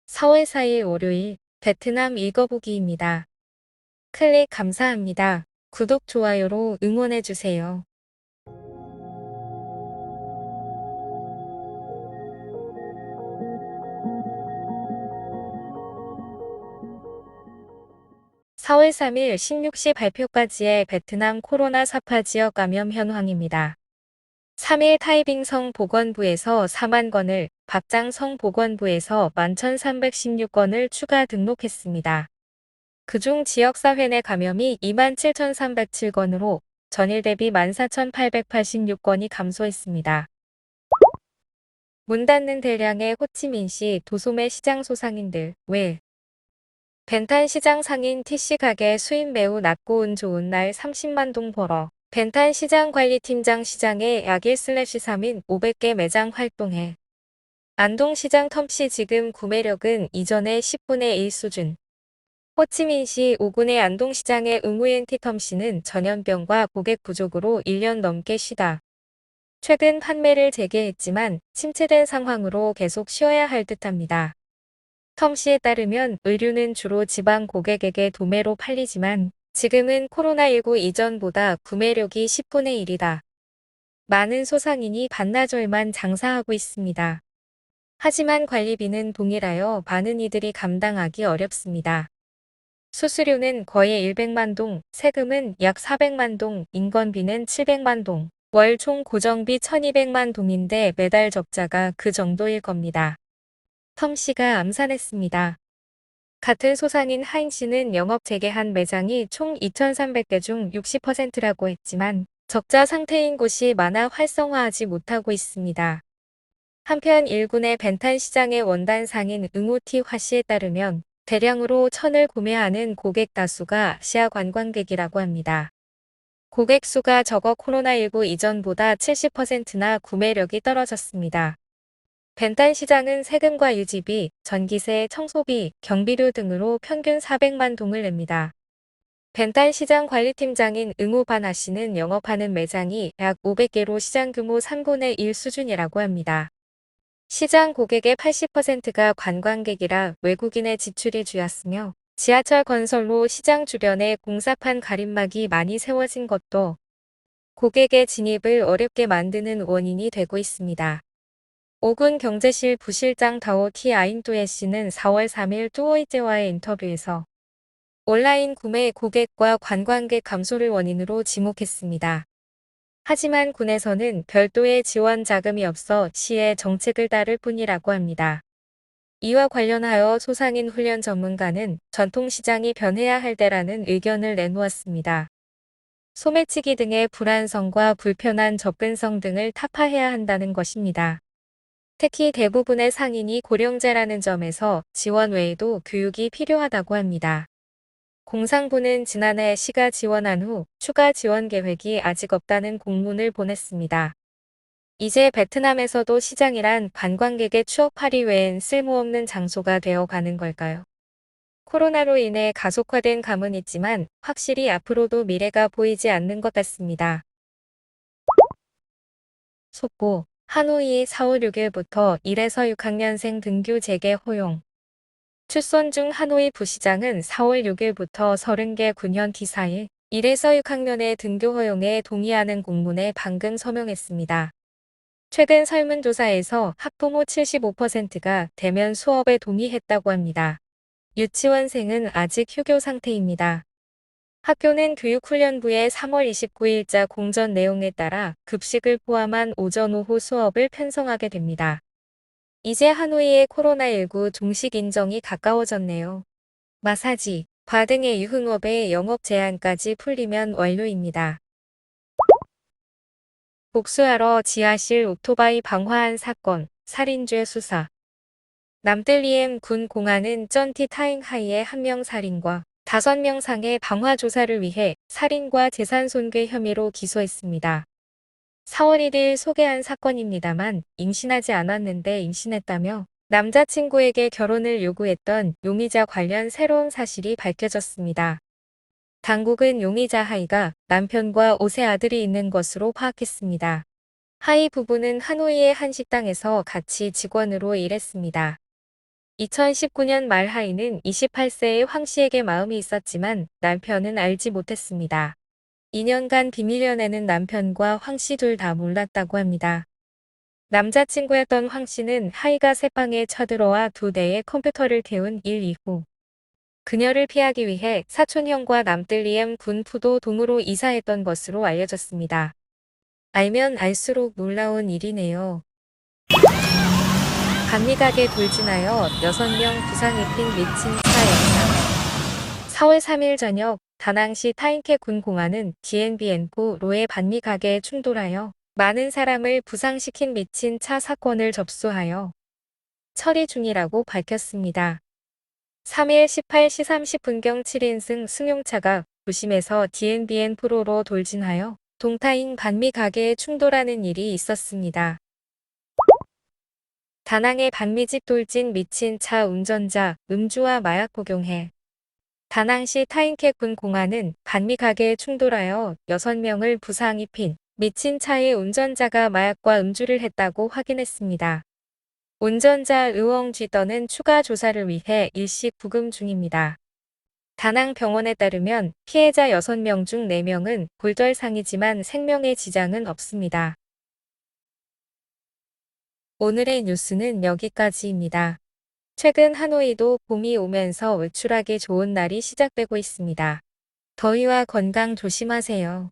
4월 4일 월요일 베트남 읽어보기입니다. 클릭 감사합니다. 구독, 좋아요로 응원해주세요. 4월 3일 16시 발표까지의 베트남 코로나 사파 지역 감염 현황입니다. 3일 타이빙성 보건부에서 4만 건을, 박장성 보건부에서 11,316건을 추가 등록했습니다. 그중 지역사회 내 감염이 27,307건으로 전일 대비 14,886건이 감소했습니다. 문 닫는 대량의 호치민시 도소매 시장 소상인들 왜 벤탄 시장 상인 TC 가게 수입 매우 낮고 운 좋은 날 30만 동 벌어 벤탄 시장 관리팀장 시장에 약 1/3인 500개 매장 활동해 안동시장 텀씨 지금 구매력은 이전의 10분의 1 수준. 호치민시 5군의 안동시장의 응우엔티 텀씨는 전염병과 고객 부족으로 1년 넘게 쉬다. 최근 판매를 재개했지만 침체된 상황으로 계속 쉬어야 할 듯합니다. 텀씨에 따르면 의류는 주로 지방 고객에게 도매로 팔리지만 지금은 코로나19 이전보다 구매력이 10분의 1이다. 많은 소상인이 반나절만 장사하고 있습니다. 하지만 관리비는 동일하여 많은 이들이 감당하기 어렵습니다. 수수료는 거의 100만 동, 세금은 약 400만 동, 인건비는 700만 동, 월 총 고정비 1200만 동인데 매달 적자가 그 정도일 겁니다. 텀씨가 암산했습니다. 같은 소상인 하인씨는 영업 재개한 매장이 총 2300개 중 60%라고 했지만 적자 상태인 곳이 많아 활성화하지 못하고 있습니다. 한편 1군의 벤탄 시장의 원단 상인 응우티 화씨에 따르면 대량으로 천을 구매하는 고객 다수가 아시아 관광객이라고 합니다. 고객 수가 적어 코로나19 이전보다 70%나 구매력이 떨어졌습니다. 벤탄 시장은 세금과 유지비, 전기세, 청소비, 경비료 등으로 평균 400만 동을 냅니다. 벤탄 시장 관리팀장인 응우바나 씨는 영업하는 매장이 약 500개로 시장 규모 3분의 1 수준이라고 합니다. 시장 고객의 80%가 관광객이라 외국인의 지출이 주였으며 지하철 건설로 시장 주변에 공사판 가림막이 많이 세워진 것도 고객의 진입을 어렵게 만드는 원인이 되고 있습니다. 5군 경제실 부실장 다오 티 아잉또에 씨는 4월 3일 뚜오이제와의 인터뷰에서 온라인 구매 고객과 관광객 감소를 원인으로 지목했습니다. 하지만 군에서는 별도의 지원 자금이 없어 시의 정책을 따를 뿐이라고 합니다. 이와 관련하여 소상인 훈련 전문가는 전통시장이 변해야 할 때라는 의견을 내놓았습니다. 소매치기 등의 불안성과 불편한 접근성 등을 타파해야 한다는 것입니다. 특히 대부분의 상인이 고령자라는 점에서 지원 외에도 교육이 필요하다고 합니다. 공상부는 지난해 시가 지원한 후 추가 지원 계획이 아직 없다는 공문을 보냈습니다. 이제 베트남에서도 시장이란 관광객의 추억팔이 외엔 쓸모없는 장소가 되어 가는 걸까요? 코로나로 인해 가속화된 감은 있지만 확실히 앞으로도 미래가 보이지 않는 것 같습니다. 속보, 하노이 4월 6일부터 1에서 6학년생 등교 재개 허용. 출선 중 하노이 부시장은 4월 6일부터 30개 군현 기사에 1에서 6학년의 등교 허용에 동의하는 공문에 방금 서명했습니다. 최근 설문조사에서 학부모 75%가 대면 수업에 동의했다고 합니다. 유치원생은 아직 휴교 상태입니다. 학교는 교육훈련부의 3월 29일자 공전 내용에 따라 급식을 포함한 오전 오후 수업을 편성하게 됩니다. 이제 하노이의 코로나19 종식 인정이 가까워졌네요. 마사지, 바 등의 유흥업의 영업 제한까지 풀리면 완료입니다. 복수하러 지하실 오토바이 방화한 사건, 살인죄 수사. 남뜰리엠 군 공안은 쩐티 타잉하이의 1명 살인과 5명 상해 방화 조사를 위해 살인과 재산 손괴 혐의로 기소했습니다. 4월 1일 소개한 사건입니다만 임신하지 않았는데 임신했다며 남자친구에게 결혼을 요구했던 용의자 관련 새로운 사실이 밝혀졌습니다. 당국은 용의자 하이가 남편과 5세 아들이 있는 것으로 파악했습니다. 하이 부부는 하노이의 한 식당에서 같이 직원으로 일했습니다. 2019년 말 하이는 28세의 황 씨에게 마음이 있었지만 남편은 알지 못했습니다. 2년간 비밀 연애는 남편과 황 씨 둘 다 몰랐다고 합니다. 남자친구였던 황 씨는 하이가 새방에 쳐들어와 2대의 컴퓨터를 태운 일 이후 그녀를 피하기 위해 사촌형과 남뜰리엠 군푸도 동으로 이사했던 것으로 알려졌습니다. 알면 알수록 놀라운 일이네요. 감리각에 돌진하여 6명 부상 입힌 미친 차 영상. 4월 3일 저녁 다낭시 타인케 군공안은 DNB엔코로의 반미각에 충돌하여 많은 사람을 부상시킨 미친 차 사건을 접수하여 처리 중이라고 밝혔습니다. 3일 18시 30분경 7인승 승용차가 부심에서 DNBN 프로로 돌진하여 동타인 반미 가게에 충돌하는 일이 있었습니다. 다낭의 반미집 돌진 미친 차 운전자 음주와 마약 복용해 다낭시 타인케 군 공안은 반미 가게에 충돌하여 6명을 부상 입힌 미친 차의 운전자가 마약과 음주를 했다고 확인했습니다. 운전자 의웡쥐떠는 추가 조사를 위해 일시 구금 중입니다. 다낭 병원에 따르면 피해자 6명 중 4명은 골절상이지만 생명에 지장은 없습니다. 오늘의 뉴스는 여기까지입니다. 최근 하노이도 봄이 오면서 외출하기 좋은 날이 시작되고 있습니다. 더위와 건강 조심하세요.